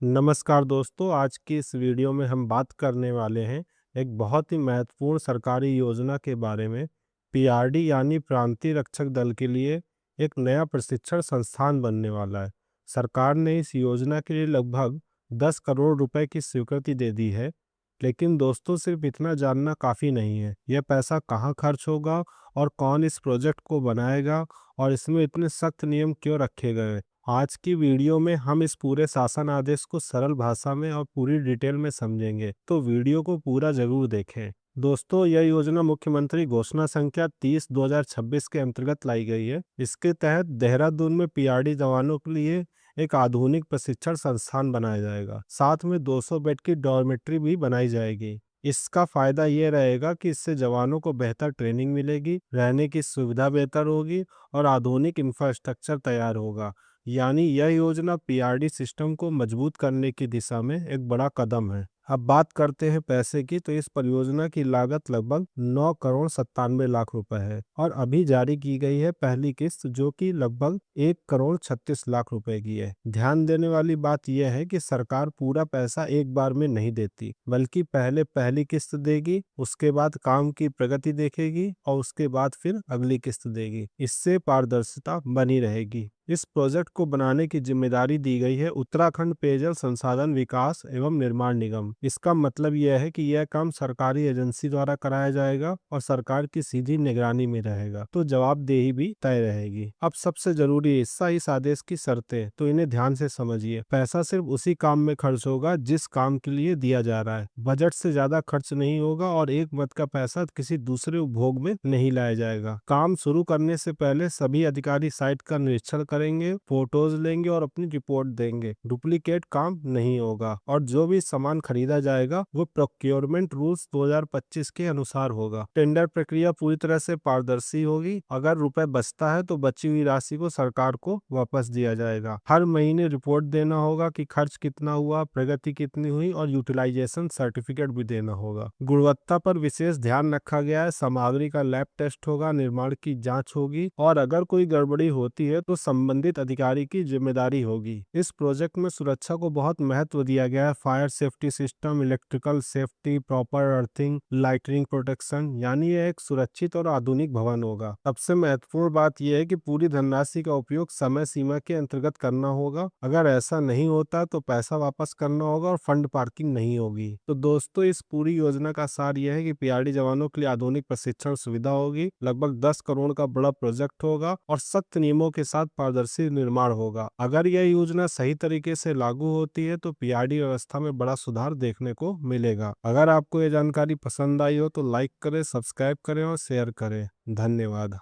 नमस्कार दोस्तों, आज की इस वीडियो में हम बात करने वाले हैं एक बहुत ही महत्वपूर्ण सरकारी योजना के बारे में। पीआरडी यानी प्रांतीय रक्षक दल के लिए एक नया प्रशिक्षण संस्थान बनने वाला है। सरकार ने इस योजना के लिए लगभग 10 करोड़ रुपए की स्वीकृति दे दी है। लेकिन दोस्तों, सिर्फ इतना जानना काफ़ी नहीं है। यह पैसा कहाँ खर्च होगा और कौन इस प्रोजेक्ट को बनाएगा और इसमें इतने सख्त नियम क्यों रखे गए हैं। आज की वीडियो में हम इस पूरे शासन आदेश को सरल भाषा में और पूरी डिटेल में समझेंगे, तो वीडियो को पूरा जरूर देखें। दोस्तों, यह योजना मुख्यमंत्री घोषणा संख्या 30/2026 के अंतर्गत लाई गई है। इसके तहत देहरादून में पीआरडी जवानों के लिए एक आधुनिक प्रशिक्षण संस्थान बनाया जाएगा। साथ में 200 बेड की डॉर्मेट्री भी बनाई जाएगी। इसका फायदा ये रहेगा कि इससे जवानों को बेहतर ट्रेनिंग मिलेगी, रहने की सुविधा बेहतर होगी और आधुनिक इंफ्रास्ट्रक्चर तैयार होगा। यानी यह योजना पीआरडी सिस्टम को मजबूत करने की दिशा में एक बड़ा कदम है। अब बात करते हैं पैसे की, तो इस परियोजना की लागत लगभग 9 करोड़ 97 लाख रुपए है और अभी जारी की गई है पहली किस्त, जो कि लगभग 1 करोड़ 36 लाख रुपए की है। ध्यान देने वाली बात यह है कि सरकार पूरा पैसा एक बार में नहीं देती, बल्कि पहले पहली किस्त देगी, उसके बाद काम की प्रगति देखेगी और उसके बाद फिर अगली किस्त देगी। इससे पारदर्शिता बनी रहेगी। इस प्रोजेक्ट को बनाने की जिम्मेदारी दी गई है उत्तराखंड पेयजल संसाधन विकास एवं निर्माण निगम। इसका मतलब यह है कि यह काम सरकारी एजेंसी द्वारा कराया जाएगा और सरकार की सीधी निगरानी में रहेगा, तो जवाबदेही भी तय रहेगी। अब सबसे जरूरी हिस्सा इस आदेश की शर्तें, तो इन्हें ध्यान से समझिए। पैसा सिर्फ उसी काम में खर्च होगा जिस काम के लिए दिया जा रहा है। बजट से ज्यादा खर्च नहीं होगा और एक मत का पैसा किसी दूसरे उपभोग में नहीं लाया जाएगा। काम शुरू करने से पहले सभी अधिकारी साइट का निरीक्षण करेंगे, फोटोज लेंगे और अपनी रिपोर्ट देंगे। डुप्लीकेट काम नहीं होगा और जो भी सामान खरीदा जाएगा वो प्रोक्योरमेंट रूल्स 2025 के अनुसार होगा। टेंडर प्रक्रिया पूरी तरह से पारदर्शी होगी। अगर रुपए बचता है तो बची हुई राशि को सरकार को वापस दिया जाएगा। हर महीने रिपोर्ट देना होगा कि खर्च कितना हुआ, प्रगति कितनी हुई और यूटिलाइजेशन सर्टिफिकेट भी देना होगा। गुणवत्ता पर विशेष ध्यान रखा गया है। सामग्री का लैब टेस्ट होगा, निर्माण की जांच होगी और अगर कोई गड़बड़ी होती है तो संबंधित अधिकारी की जिम्मेदारी होगी। इस प्रोजेक्ट में सुरक्षा को बहुत महत्व दिया गया है। Fire safety system, electrical safety, proper earthing, lightning protection, यानी यह एक सुरक्षित और आधुनिक भवन होगा। सबसे महत्वपूर्ण बात यह है कि पूरी धनराशि का उपयोग समय सीमा के अंतर्गत करना होगा। अगर ऐसा नहीं होता तो पैसा वापस करना होगा और फंड पार्किंग नहीं होगी। तो दोस्तों, इस पूरी योजना का सार यह है कि पीआरडी जवानों के लिए आधुनिक प्रशिक्षण सुविधा होगी, लगभग 10 करोड़ का बड़ा प्रोजेक्ट होगा और सख्त नियमों के साथ पारदर्शी निर्माण होगा। अगर यह योजना सही तरीके से लागू होती है तो पीआरडी व्यवस्था में बड़ा सुधार देखने को मिलेगा। अगर आपको ये जानकारी पसंद आई हो तो लाइक करें, सब्सक्राइब करें और शेयर करें। धन्यवाद।